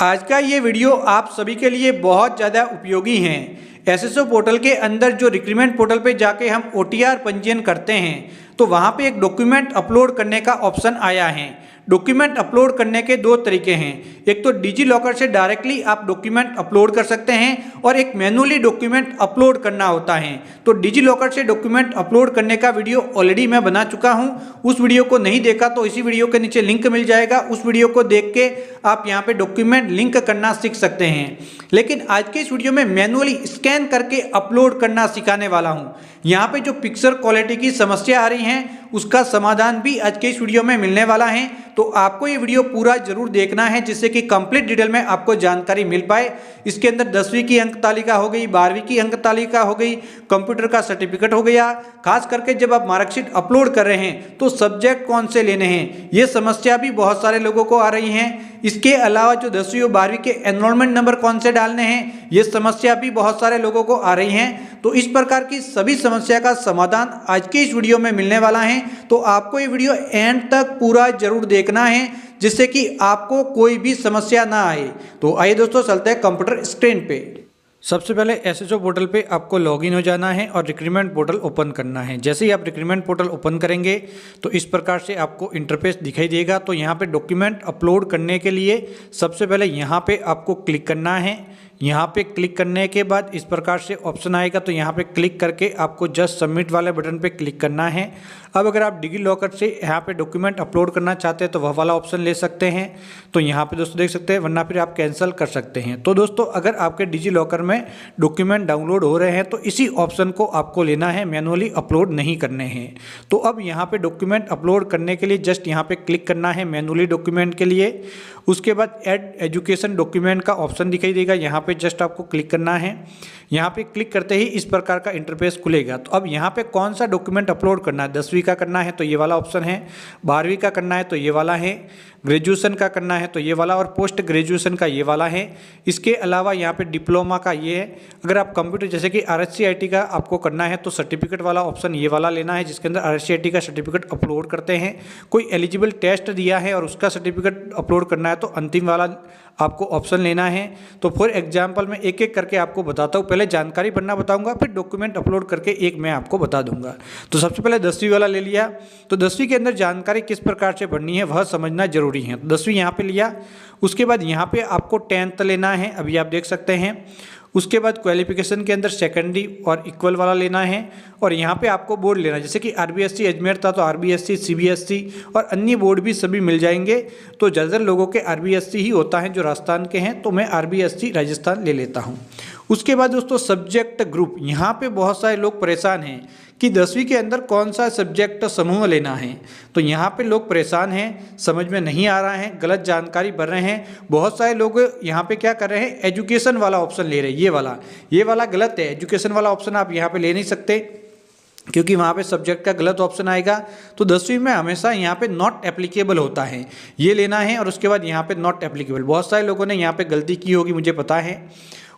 आज का ये वीडियो आप सभी के लिए बहुत ज़्यादा उपयोगी है। एसएसओ पोर्टल के अंदर जो रिक्रूटमेंट पोर्टल पे जाके हम ओटीआर पंजीयन करते हैं तो वहाँ पे एक डॉक्यूमेंट अपलोड करने का ऑप्शन आया है। डॉक्यूमेंट अपलोड करने के दो तरीके हैं, एक तो डिजी लॉकर से डायरेक्टली आप डॉक्यूमेंट अपलोड कर सकते हैं और एक मैनुअली डॉक्यूमेंट अपलोड करना होता है। तो डिजी लॉकर से डॉक्यूमेंट अपलोड करने का वीडियो ऑलरेडी मैं बना चुका हूँ, उस वीडियो को नहीं देखा तो इसी वीडियो के नीचे लिंक मिल जाएगा, उस वीडियो को देख के आप यहाँ पे डॉक्यूमेंट लिंक करना सीख सकते हैं। लेकिन आज के इस वीडियो में मैनुअली स्कैन करके अपलोड करना सिखाने वाला हूँ। यहाँ पे जो पिक्चर क्वालिटी की समस्या आ रही है उसका समाधान भी आज के इस वीडियो में मिलने वाला है। तो आपको ये वीडियो पूरा जरूर देखना है जिससे कि कंप्लीट डिटेल में आपको जानकारी मिल पाए। इसके अंदर 10वीं की अंक तालिका हो गई, 12वीं की अंक तालिका हो गई, कंप्यूटर का सर्टिफिकेट हो गया। खास करके जब आप मार्कशीट अपलोड कर रहे हैं तो सब्जेक्ट कौन से लेने हैं, ये समस्या भी बहुत सारे लोगों को आ रही है। इसके अलावा जो 10वीं और 12वीं के एनरोलमेंट नंबर कौन से डालने हैं, ये समस्या भी बहुत सारे लोगों को आ रही है। तो इस प्रकार की सभी समस्या का समाधान आज के इस वीडियो में मिलने वाला है। तो आपको ये वीडियो एंड तक पूरा जरूर देखना है जिससे कि आपको कोई भी समस्या ना आए। तो आइए दोस्तों चलते हैं कंप्यूटर स्क्रीन पे। सबसे पहले एसएसओ पोर्टल पे आपको लॉगिन हो जाना है और रिक्रूटमेंट पोर्टल ओपन करना है। जैसे ही आप रिक्रूटमेंट पोर्टल ओपन करेंगे तो इस प्रकार से आपको इंटरफेस दिखाई देगा। तो यहाँ पे डॉक्यूमेंट अपलोड करने के लिए सबसे पहले यहाँ पे आपको क्लिक करना है। यहाँ पे क्लिक करने के बाद इस प्रकार से ऑप्शन आएगा, तो यहाँ पे क्लिक करके आपको जस्ट सबमिट वाले बटन पे क्लिक करना है। अब अगर आप डिजी लॉकर से यहाँ पे डॉक्यूमेंट अपलोड करना चाहते हैं तो वह वाला ऑप्शन ले सकते हैं, तो यहाँ पे दोस्तों देख सकते हैं, वरना फिर आप कैंसिल कर सकते हैं। तो दोस्तों अगर आपके डिजी लॉकर में डॉक्यूमेंट डाउनलोड हो रहे हैं तो इसी ऑप्शन को आपको लेना है, मैनुअली अपलोड नहीं करने हैं। तो अब यहाँ पे डॉक्यूमेंट अपलोड करने के लिए जस्ट यहाँ पे क्लिक करना है मैनुअली डॉक्यूमेंट के लिए। उसके बाद ऐड एजुकेशन डॉक्यूमेंट का ऑप्शन दिखाई देगा, यहाँ पे जस्ट आपको क्लिक करना है। यहाँ पे क्लिक करते ही इस प्रकार का इंटरफेस खुलेगा। तो अब यहाँ पे कौन सा डॉक्यूमेंट अपलोड करना है, 10वीं का करना है तो ये वाला ऑप्शन है, 12वीं का करना है तो ये वाला है, ग्रेजुएशन का करना है तो ये वाला, और पोस्ट ग्रेजुएशन का ये वाला है। इसके अलावा यहाँ पे डिप्लोमा का ये है। अगर आप कंप्यूटर जैसे कि RSC-IT का आपको करना है तो सर्टिफिकेट वाला ऑप्शन ये वाला लेना है, जिसके अंदर RSC-IT का सर्टिफिकेट अपलोड करते हैं। कोई एलिजिबल टेस्ट दिया है और उसका सर्टिफिकेट अपलोड करना है तो अंतिम वाला आपको ऑप्शन लेना है। तो फॉर एग्जाम्पल मैं एक एक करके आपको बताता हूँ, पहले जानकारी भरना बताऊंगा, फिर डॉक्यूमेंट अपलोड करके एक मैं आपको बता दूंगा। तो सबसे पहले 10वीं वाला ले लिया। तो 10वीं के अंदर जानकारी किस प्रकार से भरनी है वह समझना जरूरी है। तो 10वीं यहाँ पे लिया। उसके बाद यहाँ पे आपको 10th लेना है, अभी आप देख सकते हैं। उसके बाद क्वालिफिकेशन के अंदर सेकेंडरी और इक्वल वाला लेना है, और यहाँ पे आपको बोर्ड लेना है। जैसे कि RBSC अजमेर था तो RBSC, CBSC और अन्य बोर्ड भी सभी मिल जाएंगे। तो ज़्यादातर लोगों के RBSC ही होता है जो राजस्थान के हैं, तो मैं RBSC राजस्थान ले लेता हूँ। उसके बाद दोस्तों सब्जेक्ट ग्रुप, यहाँ पे बहुत सारे लोग परेशान हैं कि 10वीं के अंदर कौन सा सब्जेक्ट समूह लेना है। तो यहाँ पे लोग परेशान हैं, समझ में नहीं आ रहा है, गलत जानकारी भर रहे हैं। बहुत सारे लोग यहाँ पे क्या कर रहे हैं, एजुकेशन वाला ऑप्शन ले रहे हैं, ये वाला गलत है। एजुकेशन वाला ऑप्शन आप यहाँ पे ले नहीं सकते क्योंकि वहाँ पे सब्जेक्ट का गलत ऑप्शन आएगा। तो 10वीं में हमेशा यहाँ पे नॉट एप्लीकेबल होता है, ये लेना है। और उसके बाद यहाँ पे नॉट एप्लीकेबल, बहुत सारे लोगों ने यहाँ पे गलती की होगी, मुझे पता है।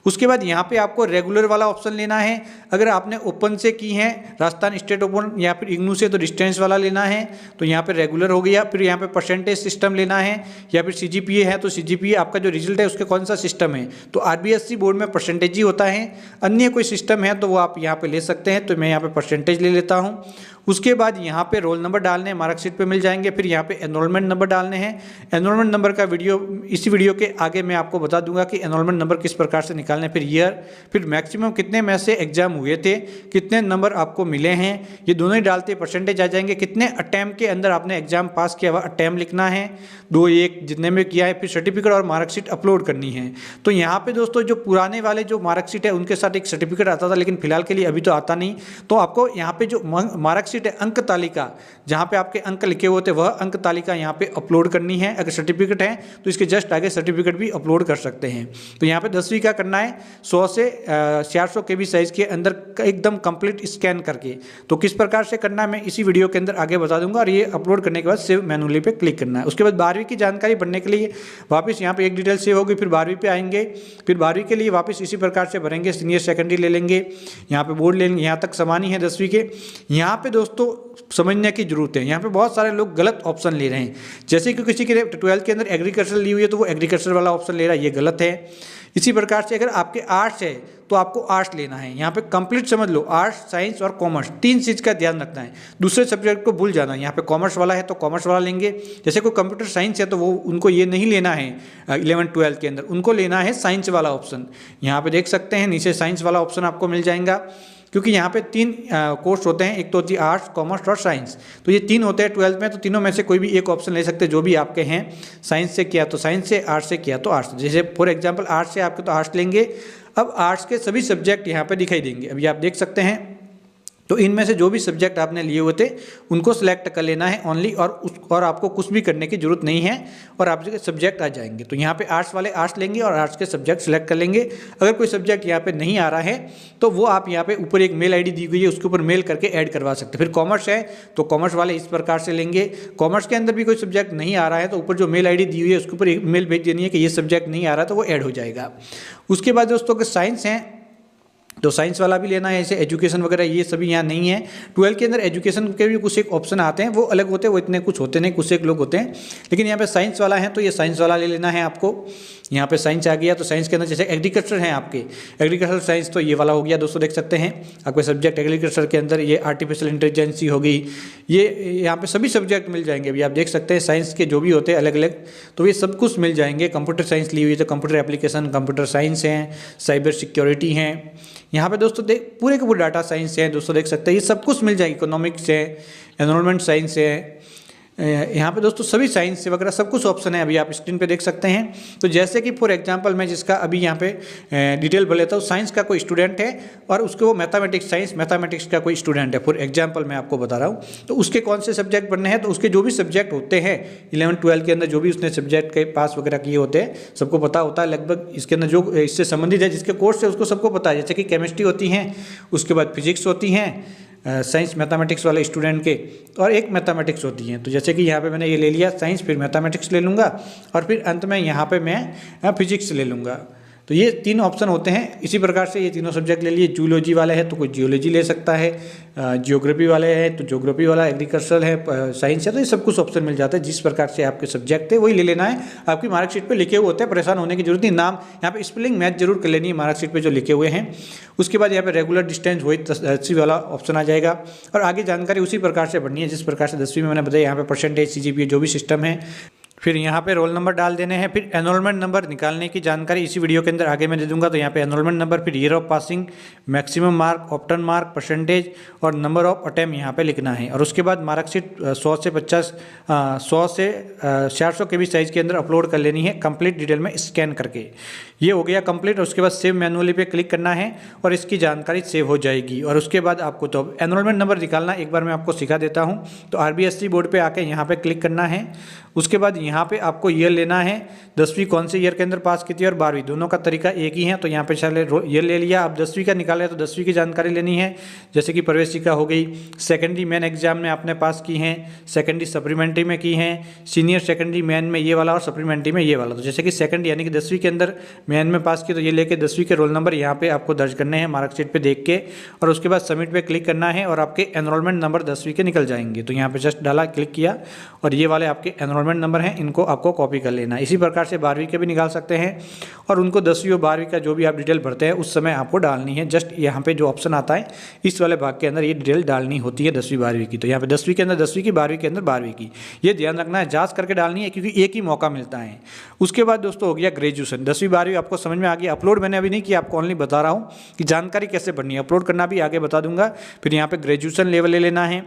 उसके बाद यहाँ पे आपको रेगुलर वाला ऑप्शन लेना है। अगर आपने ओपन से की है, राजस्थान स्टेट ओपन या फिर इग्नू से, तो डिस्टेंस वाला लेना है, तो यहाँ पे रेगुलर हो गया। फिर यहाँ पे परसेंटेज सिस्टम लेना है, या फिर CGPA है तो CGPA आपका जो रिजल्ट है उसके कौन सा सिस्टम है। तो RBSC बोर्ड में परसेंटेज ही होता है, अन्य कोई सिस्टम है तो वो आप यहाँ पे ले सकते हैं। तो मैं यहाँ पे परसेंटेज ले लेता हूँ। उसके बाद यहाँ पे रोल नंबर डालने हैं, मार्कशीट पे मिल जाएंगे। फिर यहाँ पे एनरोलमेंट नंबर डालने हैं। एनरोलमेंट नंबर का वीडियो इसी वीडियो के आगे मैं आपको बता दूंगा कि एनरोलमेंट नंबर किस प्रकार से निकालने हैं। फिर ईयर, फिर मैक्सिमम कितने में से एग्जाम हुए थे, कितने नंबर आपको मिले हैं, ये दोनों ही डालते परसेंटेज आ जाएंगे। कितने अटैम्प्ट के अंदर आपने एग्जाम पास किया हुआ अटैम्प्ट लिखना है, 2, 1 जितने में किया है। फिर सर्टिफिकेट और मार्कशीट अपलोड करनी है। तो यहाँ पे दोस्तों जो पुराने वाले जो मार्कशीट है उनके साथ एक सर्टिफिकेट आता था, लेकिन फिलहाल के लिए अभी तो आता नहीं। तो आपको यहाँ पे जो मार्कशीट है, अंक तालिका जहाँ पे आपके अंक लिखे हुए थे, वह अंक तालिका यहाँ पे अपलोड करनी है। अगर सर्टिफिकेट है तो इसके जस्ट आगे सर्टिफिकेट भी अपलोड कर सकते हैं। तो यहाँ पे 10वीं का करना करना है 100 से 400 KB साइज़ के अंदर एकदम कंप्लीट स्कैन करके। तो किस प्रकार से करना है मैं इसी वीडियो के अंदर आगे बता दूंगा। और ये अपलोड करने के बाद सेव मैनुअली पे क्लिक करना है। उसके बाद 12वीं की जानकारी भरने के लिए वापस यहाँ पे एक डिटेल सेव होगी, फिर 12वीं पे आएंगे, फिर 12वीं के लिए वापस इसी प्रकार से भरेंगे। सीनियर सेकेंडरी ले लेंगे, यहाँ पे बोर्ड ले लेंगे, यहाँ तक समान ही है 10वीं के। यहाँ पे दोस्तों समझने की जरूरत है, यहाँ पे बहुत सारे लोग गलत ऑप्शन ले रहे हैं। जैसे कि किसी के 12th के अंदर एग्रीकल्चर ली हुई है तो वो एग्रीकल्चर वाला ऑप्शन ले रहा है, ये गलत है। इसी प्रकार से अगर आपके आर्ट्स है तो आपको आर्ट्स लेना है। यहाँ पे कंप्लीट समझ लो, आर्ट्स, साइंस और कॉमर्स, 3 चीज़ का ध्यान रखना है। दूसरे सब्जेक्ट को भूल जाना है। यहाँ पे कॉमर्स वाला है तो कॉमर्स वाला लेंगे। जैसे कोई कंप्यूटर साइंस है तो वो उनको ये नहीं लेना है 11th 12th के अंदर, उनको लेना है साइंस वाला ऑप्शन। यहाँ पे देख सकते हैं नीचे साइंस वाला ऑप्शन आपको मिल जाएगा, क्योंकि यहाँ पे 3 कोर्स होते हैं, एक तो होती है आर्ट्स, कॉमर्स और साइंस। तो ये 3 होते हैं 12th में, तो तीनों में से कोई भी एक ऑप्शन ले सकते हैं जो भी आपके हैं। साइंस से किया तो साइंस से, आर्ट्स से किया तो आर्ट्स। जैसे फॉर एग्जांपल आर्ट्स से आपके तो आर्ट्स लेंगे। अब आर्ट्स के सभी सब्जेक्ट यहाँ पे दिखाई देंगे, अभी आप देख सकते हैं। तो इनमें से जो भी सब्जेक्ट आपने लिए हुए थे उनको सिलेक्ट कर लेना है ओनली, और आपको कुछ भी करने की जरूरत नहीं है और आपके सब्जेक्ट आ जाएंगे। तो यहाँ पे आर्ट्स वाले आर्ट्स लेंगे और आर्ट्स के सब्जेक्ट सेलेक्ट कर लेंगे। अगर कोई सब्जेक्ट यहाँ पे नहीं आ रहा है तो वो आप यहाँ पे ऊपर एक मेल ID दी हुई है, उसके ऊपर मेल करके ऐड करवा सकते हैं। फिर कॉमर्स है तो कॉमर्स वाले इस प्रकार से लेंगे। कॉमर्स के अंदर भी कोई सब्जेक्ट नहीं आ रहा है तो ऊपर जो मेल ID दी हुई है उसके ऊपर एक मेल भेज देनी है कि ये सब्जेक्ट नहीं आ रहा, तो वो ऐड हो जाएगा। उसके बाद दोस्तों के साइंस हैं तो साइंस वाला भी लेना है। ऐसे एजुकेशन वगैरह ये सभी यहाँ नहीं है। 12 के अंदर एजुकेशन के भी कुछ एक ऑप्शन आते हैं, वो अलग होते हैं, वो इतने कुछ होते नहीं, कुछ एक लोग होते हैं। लेकिन यहाँ पे साइंस वाला है तो ये साइंस वाला ले लेना है आपको। यहाँ पे साइंस आ गया तो साइंस के अंदर जैसे एग्रीकल्चर है आपके, एग्रीकल्चर साइंस तो ये वाला हो गया दोस्तों, देख सकते हैं आपके सब्जेक्ट एग्रीकल्चर के अंदर ये आर्टिफिशियल इंटेलिजेंसी होगी, ये यहाँ पे सभी सब्जेक्ट मिल जाएंगे। अभी आप देख सकते हैं साइंस के जो भी होते हैं अलग अलग, तो ये सब कुछ मिल जाएंगे। कंप्यूटर साइंस ली हुई है तो कंप्यूटर एप्लीकेशन, कंप्यूटर साइंस हैं, साइबर सिक्योरिटी हैं। यहाँ पे दोस्तों पूरे के पूरे डाटा साइंस है दोस्तों, देख सकते हैं ये सब कुछ मिल जाएगी। इकोनॉमिक्स है, एनवायरनमेंट साइंस है, यहाँ पे दोस्तों सभी साइंस वगैरह सब कुछ ऑप्शन है, अभी आप स्क्रीन पे देख सकते हैं। तो जैसे कि फॉर एग्जांपल मैं जिसका अभी यहाँ पे डिटेल भर लेता हूँ, साइंस का कोई स्टूडेंट है और उसके वो मैथमेटिक्स, साइंस मैथमेटिक्स का कोई स्टूडेंट है, फॉर एग्जांपल मैं आपको बता रहा हूँ। तो उसके कौन से सब्जेक्ट पढ़ने हैं, तो उसके जो भी सब्जेक्ट होते हैं 11th 12th के अंदर जो भी उसने सब्जेक्ट के पास वगैरह किए होते हैं सबको पता होता है लगभग। इसके अंदर जो इससे संबंधित है, जिसके कोर्स है उसको सबको पता है। जैसे कि केमिस्ट्री होती हैं, उसके बाद फिजिक्स होती हैं साइंस मैथमेटिक्स वाले स्टूडेंट के, और एक मैथमेटिक्स होती हैं। तो जैसे कि यहाँ पे मैंने ये ले लिया साइंस, फिर मैथमेटिक्स ले लूँगा और फिर अंत में यहाँ पे मैं फिजिक्स ले लूँगा। तो ये 3 ऑप्शन होते हैं। इसी प्रकार से ये तीनों सब्जेक्ट ले लिए। जूलॉजी वाले हैं तो कोई जियोलॉजी ले सकता है, जियोग्राफी वाले हैं तो जियोग्राफी वाला, एग्रीकल्चर है, साइंस है, तो ये सब कुछ ऑप्शन मिल जाता है। जिस प्रकार से आपके सब्जेक्ट है वही ले लेना है। आपकी मार्कशीट पे लिखे हुए होते हैं, परेशान होने की जरूरत नहीं। नाम यहाँ पे स्पेलिंग मैच जरूर कर लेनी है मार्कशीट पे जो लिखे हुए हैं। उसके बाद यहाँ पे रेगुलर डिस्टेंस वही 10वीं वाला ऑप्शन आ जाएगा और आगे जानकारी उसी प्रकार से भरनी है जिस प्रकार से 10वीं में मैंने बताया। यहाँ पे परसेंटेज, CGPA जो भी सिस्टम है, फिर यहाँ पे रोल नंबर डाल देने हैं। फिर एनरोलमेंट नंबर निकालने की जानकारी इसी वीडियो के अंदर आगे मैं दे दूंगा। तो यहाँ पे एनरोलमेंट नंबर, फिर year of passing, maximum mark, obtained mark, percentage और नंबर ऑफ अटेम्प्ट यहाँ पे लिखना है। और उसके बाद मार्कशीट 100 से 400 KB साइज़ के अंदर अपलोड कर लेनी है कंप्लीट डिटेल में स्कैन करके। ये हो गया कंप्लीट। और उसके बाद सेव मैनुअली पे क्लिक करना है और इसकी जानकारी सेव हो जाएगी। और उसके बाद आपको तो एनरोलमेंट नंबर निकालना एक बार मैं आपको सिखा देता हूँ। तो RBSC बोर्ड पे आके यहाँ पे क्लिक करना है। उसके बाद यहाँ पे आपको ईयर लेना है, 10वीं कौन से ईयर के अंदर पास की थी और 12वीं, दोनों का तरीका एक ही है। तो यहाँ पे चले ईयर ले लिया। अब 10वीं का निकाला है तो 10वीं की जानकारी लेनी है। जैसे कि प्रवेशिका हो गई, सेकेंडरी मेन एग्जाम में आपने पास की हैं, सेकेंडरी सप्लीमेंट्री में की हैं, सीनियर सेकेंडरी मेन में ये वाला और सप्लीमेंट्री में ये वाला। तो जैसे कि सेकेंडरी यानी कि 10वीं के अंदर मेन में पास की तो ये लेके 10वीं के रोल नंबर यहाँ पे आपको दर्ज करने हैं मार्कशीट पे देख के। और उसके बाद सबमिट पे क्लिक करना है और आपके एनरोलमेंट नंबर 10वीं के निकल जाएंगे। तो यहाँ पे जस्ट डाला, क्लिक किया और ये वाले आपके एनरोलमेंट नंबर हैं, इनको आपको कॉपी कर लेना है। इसी प्रकार से 12वीं के भी निकाल सकते हैं और उनको 10वीं और 12वीं का जो भी आप डिटेल भरते हैं उस समय आपको डालनी है। जस्ट यहाँ पे जो ऑप्शन आता है इस वाले भाग के अंदर ये डिटेल डालनी होती है 10वीं 12वीं की। तो यहाँ पे 10वीं के अंदर 10वीं की, 12वीं के अंदर 12वीं की, ये ध्यान रखना है, जांच करके डालनी है क्योंकि एक ही मौका मिलता है। उसके बाद दोस्तों हो गया ग्रेजुएशन। 10वीं 12वीं आपको समझ में आ गया। अपलोड मैंने अभी नहीं किया, आपको ओनली बता रहा हूँ कि जानकारी कैसे भरनी है। अपलोड करना भी आगे बता दूंगा। फिर यहाँ पे ग्रेजुएशन लेवल ले लेना है।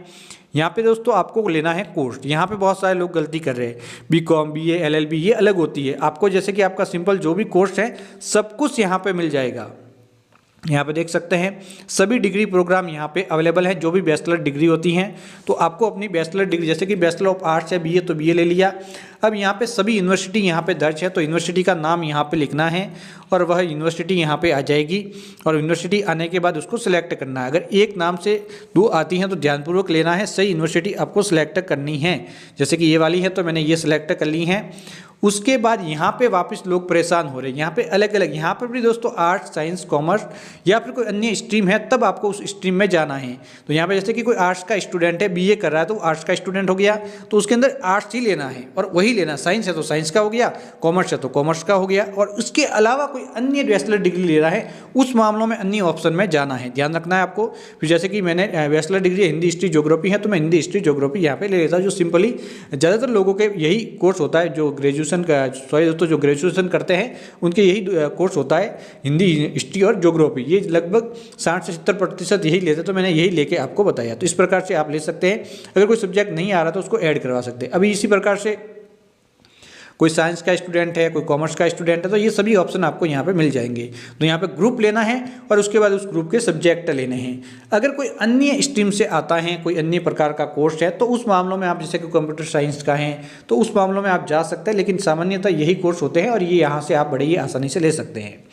यहाँ पे दोस्तों आपको लेना है कोर्स। यहाँ पे बहुत सारे लोग गलती कर रहे हैं, BCom, BA, LLB ये अलग होती है। आपको जैसे कि आपका सिंपल जो भी कोर्स है सब कुछ यहाँ पे मिल जाएगा। यहाँ पे देख सकते हैं सभी डिग्री प्रोग्राम यहाँ पे अवेलेबल है, जो भी बैचलर डिग्री होती हैं। तो आपको अपनी बैचलर डिग्री, जैसे कि बैचलर ऑफ आर्ट्स है बीए, तो बीए ले लिया। अब यहाँ पे सभी यूनिवर्सिटी यहाँ पे दर्ज है, तो यूनिवर्सिटी का नाम यहाँ पे लिखना है और वह यूनिवर्सिटी यहाँ पे आ जाएगी। और यूनिवर्सिटी आने के बाद उसको सिलेक्ट करना है। अगर एक नाम से दो आती हैं तो ध्यानपूर्वक लेना है, सही यूनिवर्सिटी आपको सिलेक्ट करनी है। जैसे कि ये वाली है तो मैंने ये सिलेक्ट कर ली है। उसके बाद यहाँ पे वापस लोग परेशान हो रहे हैं, यहाँ पे अलग अलग, यहाँ पर भी दोस्तों आर्ट्स, साइंस, कॉमर्स या फिर कोई अन्य स्ट्रीम है तब आपको उस स्ट्रीम में जाना है। तो यहाँ पे जैसे कि कोई आर्ट्स का स्टूडेंट है, बीए कर रहा है, तो आर्ट्स का स्टूडेंट हो गया, तो उसके अंदर आर्ट्स ही लेना है और वही लेना। साइंस है तो साइंस का हो गया, कॉमर्स है तो कॉमर्स का हो गया, और उसके अलावा कोई अन्य बैचलर डिग्री ले रहा है उस मामलों में अन्य ऑप्शन में जाना है, ध्यान रखना है आपको। फिर जैसे कि मैंने bachelor degree Hindi history geography है तो मैं हिंदी हिस्ट्री ज्योग्राफी यहाँ पे ले लेता हूँ, जो सिंपली ज़्यादातर लोगों के यही कोर्स होता है, जो ग्रेजुएशन का दोस्तों जो ग्रेजुएशन करते हैं उनके यही कोर्स होता है, हिंदी हिस्ट्री और ज्योग्राफी। ये लगभग 60 से 70% यही लेते हैं, तो मैंने यही लेके आपको बताया। तो इस प्रकार से आप ले सकते हैं। अगर कोई सब्जेक्ट नहीं आ रहा तो उसको ऐड करवा सकते हैं। अभी इसी प्रकार से कोई साइंस का स्टूडेंट है, कोई कॉमर्स का स्टूडेंट है, तो ये सभी ऑप्शन आपको यहाँ पे मिल जाएंगे। तो यहाँ पे ग्रुप लेना है और उसके बाद उस ग्रुप के सब्जेक्ट लेने हैं। अगर कोई अन्य स्ट्रीम से आता है, कोई अन्य प्रकार का कोर्स है, तो उस मामलों में आप, जैसे कि कंप्यूटर साइंस का है तो उस मामलों में आप जा सकते हैं, लेकिन सामान्यतः यही कोर्स होते हैं और ये यहाँ से आप बड़े ही आसानी से ले सकते हैं।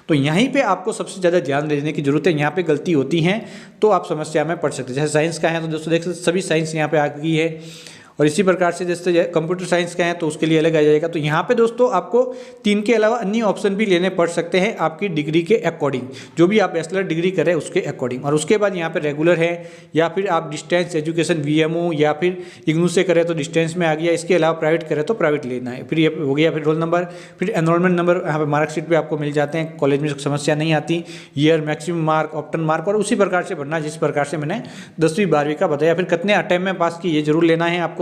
तो यहीं पे आपको सबसे ज़्यादा ध्यान देने की जरूरत है। यहाँ पे गलती होती है तो आप समस्या में पड़ सकते हैं। जैसे साइंस का है तो दोस्तों देख सकते सभी साइंस यहाँ पे आ गई है, और इसी प्रकार से जैसे कंप्यूटर साइंस का है तो उसके लिए अलग आ जाएगा। तो यहाँ पे दोस्तों आपको 3 के अलावा अन्य ऑप्शन भी लेने पड़ सकते हैं आपकी डिग्री के अकॉर्डिंग, जो भी आप बैचलर डिग्री करें उसके अकॉर्डिंग। और उसके बाद यहाँ पे रेगुलर है या फिर आप डिस्टेंस एजुकेशन वीएमओ या फिर इग्नू से करें तो डिस्टेंस में आ गया। इसके अलावा प्राइवेट करें तो प्राइवेट लेना है। फिर ये हो गया, फिर रोल नंबर, फिर एनरोलमेंट नंबर यहाँ पे मार्कशीट पे आपको मिल जाते हैं। कॉलेज में समस्या नहीं आती। Year, maximum mark, obtained mark, और उसी प्रकार से भरना जिस प्रकार से मैंने 10वीं 12वीं का बताया। फिर कितने अटेम्प्ट में पास की ये जरूर लेना है आपको।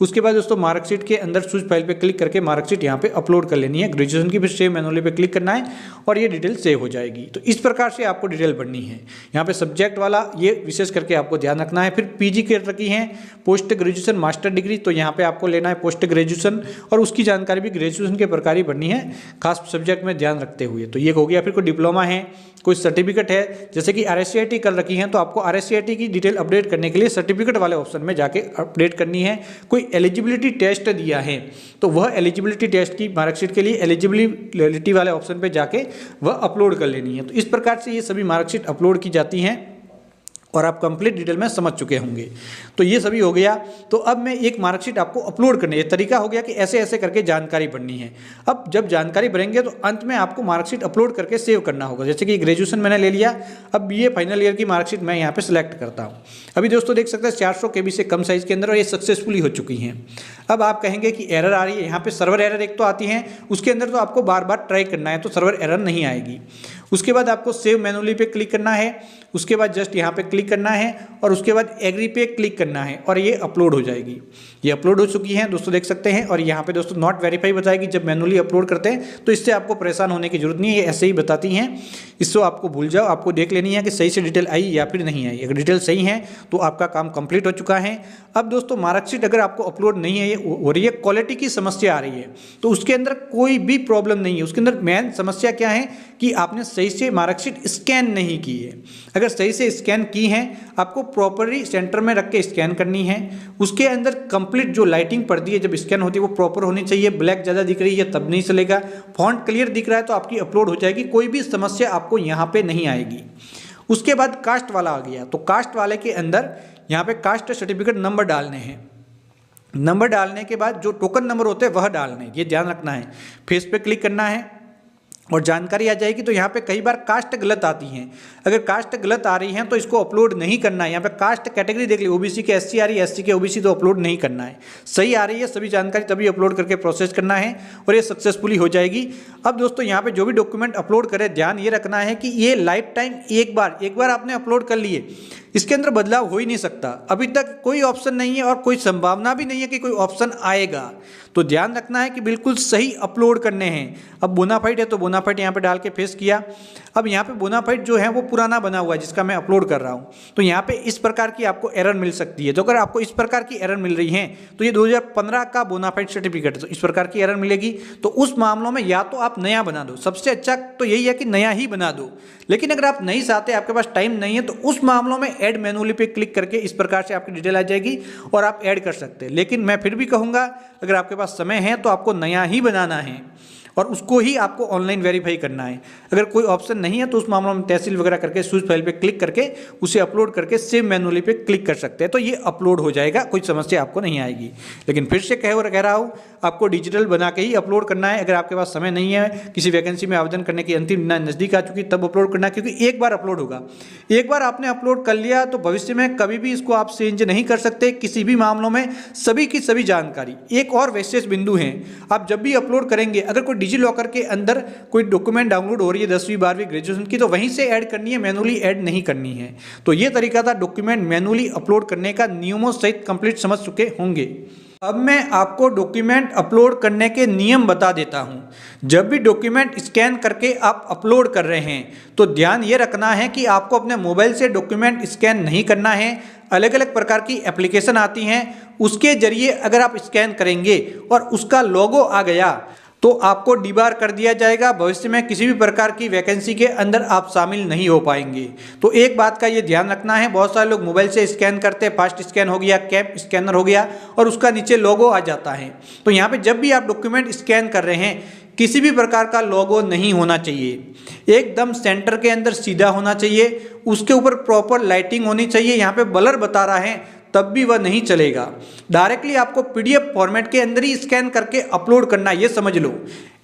उसके बाद दोस्तों मार्कशीट के अंदर चूज फाइल पे क्लिक करके मार्कशीट यहाँ पे अपलोड कर लेनी है ग्रेजुएशन की। फिर सेव मैनुअली पे क्लिक करना है और ये डिटेल सेव हो जाएगी। तो इस प्रकार से आपको डिटेल भरनी है। यहाँ पे सब्जेक्ट वाला ये विशेष करके आपको ध्यान रखना है। फिर पीजी कर रखी है, पोस्ट ग्रेजुएशन, मास्टर डिग्री, तो यहाँ पे आपको लेना है पोस्ट ग्रेजुएशन, और उसकी जानकारी भी ग्रेजुएशन के प्रकार ही भरनी है, खास सब्जेक्ट में ध्यान रखते हुए। तो ये हो गया। फिर कोई डिप्लोमा है, कोई सर्टिफिकेट है, जैसे कि RSCIT कर रखी है तो आपको RSCIT की डिटेल अपडेट करने के लिए सर्टिफिकेट वाले ऑप्शन में जाके अपडेट करनी है। कोई एलिजिबिलिटी टेस्ट दिया है तो वह एलिजिबिलिटी टेस्ट की मार्कशीट के लिए एलिजिबिलिटी वाले ऑप्शन पे जाके वह अपलोड कर लेनी है। तो इस प्रकार से ये सभी मार्कशीट अपलोड की जाती हैं और आप कंप्लीट डिटेल में समझ चुके होंगे। तो ये सभी हो गया। तो अब मैं एक मार्कशीट आपको अपलोड करनी है। तरीका हो गया कि ऐसे ऐसे करके जानकारी भरनी है। अब जब जानकारी भरेंगे तो अंत में आपको मार्कशीट अपलोड करके सेव करना होगा। जैसे कि ग्रेजुएशन मैंने ले लिया, अब BA फाइनल ईयर की मार्कशीट मैं यहाँ पे सिलेक्ट करता हूँ। अभी दोस्तों देख सकते हैं 400 KB से कम साइज़ के अंदर, और ये सक्सेसफुली हो चुकी हैं। अब आप कहेंगे कि एरर आ रही है, यहाँ पे सर्वर एरर एक तो आती है, उसके अंदर तो आपको बार बार ट्राई करना है तो सर्वर एरर नहीं आएगी। उसके बाद आपको सेव मैनुअली पे क्लिक करना है, उसके बाद जस्ट यहाँ पे क्लिक करना है और उसके बाद एग्री पे क्लिक करना है और ये अपलोड हो जाएगी। ये अपलोड हो चुकी है दोस्तों, देख सकते हैं। और यहाँ पे दोस्तों नॉट वेरीफाई बताएगी जब मैनुअली अपलोड करते हैं, तो इससे आपको परेशान होने की जरूरत नहीं है, ये ऐसे ही बताती हैं। इसको आपको भूल जाओ, आपको देख लेनी है कि सही से डिटेल आई या फिर नहीं आई। अगर डिटेल सही है तो आपका काम कंप्लीट हो चुका है। अब दोस्तों मार्कशीट अगर आपको अपलोड नहीं है, ये हो रही है क्वालिटी की समस्या आ रही है, तो उसके अंदर कोई भी प्रॉब्लम नहीं है। उसके अंदर मेन समस्या क्या है कि आपने सही से मार्कशीट स्कैन नहीं की है। अगर सही से स्कैन की है, आपको प्रॉपरली सेंटर में रख के स्कैन करनी है। उसके अंदर कंप्लीट जो लाइटिंग पड़ती है जब स्कैन होती है वो प्रॉपर होनी चाहिए। ब्लैक ज़्यादा दिख रही है तब नहीं चलेगा। फॉन्ट क्लियर दिख रहा है तो आपकी अपलोड हो जाएगी, कोई भी समस्या आपको यहाँ पे नहीं आएगी। उसके बाद कास्ट वाला आ गया, तो कास्ट वाले के अंदर यहाँ पे कास्ट सर्टिफिकेट नंबर डालने हैं। नंबर डालने के बाद जो टोकन नंबर होते हैं वह डालने हैं, ये ध्यान रखना है। फेस पे क्लिक करना है और जानकारी आ जाएगी। तो यहाँ पे कई बार कास्ट गलत आती हैं। अगर कास्ट गलत आ रही हैं तो इसको अपलोड नहीं करना है। यहाँ पे कास्ट कैटेगरी देख ली, OBC के SC आ रही है, SC के OBC, तो अपलोड नहीं करना है। सही आ रही है सभी जानकारी तभी अपलोड करके प्रोसेस करना है और ये सक्सेसफुली हो जाएगी। अब दोस्तों यहाँ पे जो भी डॉक्यूमेंट अपलोड करें, ध्यान ये रखना है कि ये लाइफ टाइम एक बार आपने अपलोड कर लिए, इसके अंदर बदलाव हो ही नहीं सकता। अभी तक कोई ऑप्शन नहीं है और कोई संभावना भी नहीं है कि कोई ऑप्शन आएगा। तो ध्यान रखना है कि बिल्कुल सही अपलोड करने हैं। अब बोनाफाइड है तो बोनाफाइड बोनाफाइड यहाँ पे डाल के फेस किया। अब यहाँ पे बोनाफाइड जो है वो पुराना बना हुआ है जिसका मैं अपलोड कर रहा हूँ, तो यहाँ पे इस प्रकार की आपको एरर मिल सकती है। तो अगर आपको इस प्रकार की एरर मिल रही है तो ये 2015 का बोनाफाइड सर्टिफिकेट, तो इस प्रकार की एरर मिलेगी। तो उस मामलों में या तो आप नया बना दो, सबसे अच्छा तो यही है कि नया ही बना दो। लेकिन अगर आप नहीं चाहते, आपके पास टाइम नहीं है, तो उस मामलों में ऐड मैनुअली पे क्लिक करके इस प्रकार से आपकी डिटेल आ जाएगी और आप ऐड कर सकते हैं। लेकिन मैं फिर भी कहूँगा अगर आपके पास समय है तो आपको नया ही बनाना है और उसको ही आपको ऑनलाइन वेरीफाई करना है। अगर कोई ऑप्शन नहीं है तो उस मामलों में तहसील वगैरह करके स्विच फाइल पे क्लिक करके उसे अपलोड करके सेव मैनुअली पे क्लिक कर सकते हैं, तो ये अपलोड हो जाएगा, कोई समस्या आपको नहीं आएगी। लेकिन फिर से कह रहा हूँ, आपको डिजिटल बना के ही अपलोड करना है। अगर आपके पास समय नहीं है, किसी वैकेंसी में आवेदन करने की अंतिम नज़दीक आ चुकी तब अपलोड करना है, क्योंकि एक बार अपलोड होगा, एक बार आपने अपलोड कर लिया तो भविष्य में कभी भी इसको आप चेंज नहीं कर सकते। किसी भी मामलों में सभी की सभी जानकारी। एक और विशेष बिंदु है, आप जब भी अपलोड करेंगे, अगर कोई डिजी लॉकर के अंदर कोई डॉक्यूमेंट डाउनलोड हो रही है 10वीं 12वीं ग्रेजुएशन की, तो वहीं से ऐड करनी है, मैनुअली ऐड नहीं करनी है। तो ये तरीका था डॉक्यूमेंट मैनुअली अपलोड करने का, नियमों सहित कंप्लीट समझ चुके होंगे। अब मैं आपको डॉक्यूमेंट अपलोड करने के नियम बता देता हूं। जब भी डॉक्यूमेंट स्कैन करके आप अपलोड कर रहे हैं तो ध्यान ये रखना है कि आपको अपने मोबाइल से डॉक्यूमेंट स्कैन नहीं करना है। अलग अलग प्रकार की एप्लीकेशन आती हैं, उसके जरिए अगर आप स्कैन करेंगे और उसका लोगो आ गया तो आपको डीबार कर दिया जाएगा। भविष्य में किसी भी प्रकार की वैकेंसी के अंदर आप शामिल नहीं हो पाएंगे। तो एक बात का ये ध्यान रखना है, बहुत सारे लोग मोबाइल से स्कैन करते हैं, फास्ट स्कैन हो गया, कैप स्कैनर हो गया और उसका नीचे लोगो आ जाता है। तो यहाँ पे जब भी आप डॉक्यूमेंट स्कैन कर रहे हैं, किसी भी प्रकार का लोगो नहीं होना चाहिए, एकदम सेंटर के अंदर सीधा होना चाहिए, उसके ऊपर प्रॉपर लाइटिंग होनी चाहिए। यहाँ पे ब्लर बता रहा है तब भी वह नहीं चलेगा। डायरेक्टली आपको पीडीएफ फॉर्मेट के अंदर ही स्कैन करके अपलोड करना है, ये समझ लो।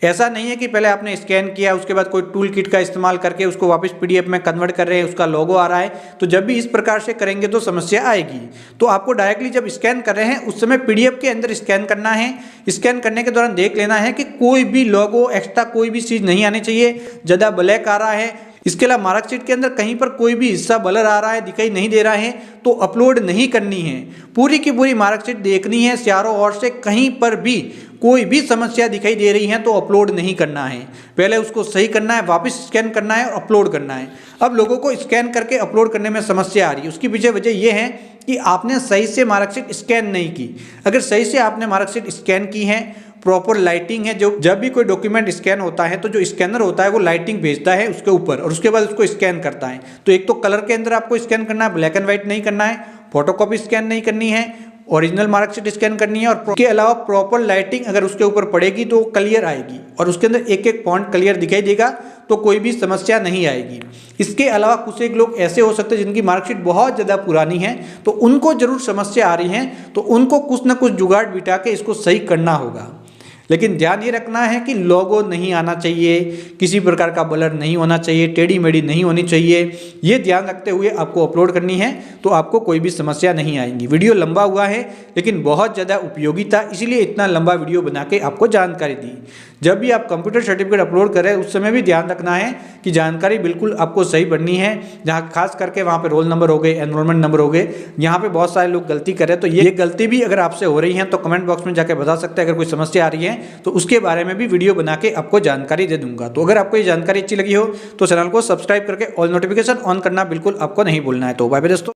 ऐसा नहीं है कि पहले आपने स्कैन किया, उसके बाद कोई टूल किट का इस्तेमाल करके उसको वापस पीडीएफ में कन्वर्ट कर रहे हैं, उसका लोगो आ रहा है। तो जब भी इस प्रकार से करेंगे तो समस्या आएगी। तो आपको डायरेक्टली जब स्कैन कर रहे हैं उस समय पीडीएफ के अंदर स्कैन करना है। स्कैन करने के दौरान देख लेना है कि कोई भी लोगो, एक्स्ट्रा कोई भी चीज़ नहीं आनी चाहिए। ज़्यादा ब्लैक आ रहा है, इसके अलावा मार्कशीट के अंदर कहीं पर कोई भी हिस्सा ब्लर आ रहा है, दिखाई नहीं दे रहा है, तो अपलोड नहीं करनी है। पूरी की पूरी मार्कशीट देखनी है चारों ओर से, कहीं पर भी कोई भी समस्या दिखाई दे रही है तो अपलोड नहीं करना है। पहले उसको सही करना है, वापस स्कैन करना है और अपलोड करना है। अब लोगों को स्कैन करके अपलोड करने में समस्या आ रही है, उसकी पीछे वजह यह है कि आपने सही से मार्कशीट स्कैन नहीं की। अगर सही से आपने मार्कशीट स्कैन की है, प्रॉपर लाइटिंग है, जो जब भी कोई डॉक्यूमेंट स्कैन होता है तो जो स्कैनर होता है वो लाइटिंग भेजता है उसके ऊपर और उसके बाद उसको स्कैन करता है। तो एक तो कलर के अंदर आपको स्कैन करना है, ब्लैक एंड व्हाइट नहीं करना है, फोटोकॉपी स्कैन नहीं करनी है, ओरिजिनल मार्कशीट स्कैन करनी है और इसके अलावा प्रॉपर लाइटिंग अगर उसके ऊपर पड़ेगी तो क्लियर आएगी और उसके अंदर एक एक पॉइंट क्लियर दिखाई देगा, तो कोई भी समस्या नहीं आएगी। इसके अलावा कुछ एक लोग ऐसे हो सकते हैं जिनकी मार्कशीट बहुत ज़्यादा पुरानी है, तो उनको जरूर समस्या आ रही है, तो उनको कुछ ना कुछ जुगाड़ बिठा के इसको सही करना होगा। लेकिन ध्यान ये रखना है कि लोगो नहीं आना चाहिए, किसी प्रकार का ब्लर नहीं होना चाहिए, टेढ़ी मेढ़ी नहीं होनी चाहिए। ये ध्यान रखते हुए आपको अपलोड करनी है तो आपको कोई भी समस्या नहीं आएगी। वीडियो लंबा हुआ है लेकिन बहुत ज़्यादा उपयोगी था, इसीलिए इतना लंबा वीडियो बना के आपको जानकारी दी। जब भी आप कंप्यूटर सर्टिफिकेट अपलोड करें उस समय भी ध्यान रखना है कि जानकारी बिल्कुल आपको सही भरनी है। जहाँ खास करके वहाँ पे रोल नंबर हो गए, एनरोलमेंट नंबर हो गए, यहाँ पे बहुत सारे लोग गलती कर रहे हैं। तो ये गलती भी अगर आपसे हो रही है तो कमेंट बॉक्स में जाकर बता सकते हैं। अगर कोई समस्या आ रही है तो उसके बारे में भी वीडियो बना के आपको जानकारी दे दूंगा। तो अगर आपको ये जानकारी अच्छी लगी हो तो चैनल को सब्सक्राइब करके ऑल नोटिफिकेशन ऑन करना बिल्कुल आपको नहीं भूलना है। तो बाय बाय दोस्तों।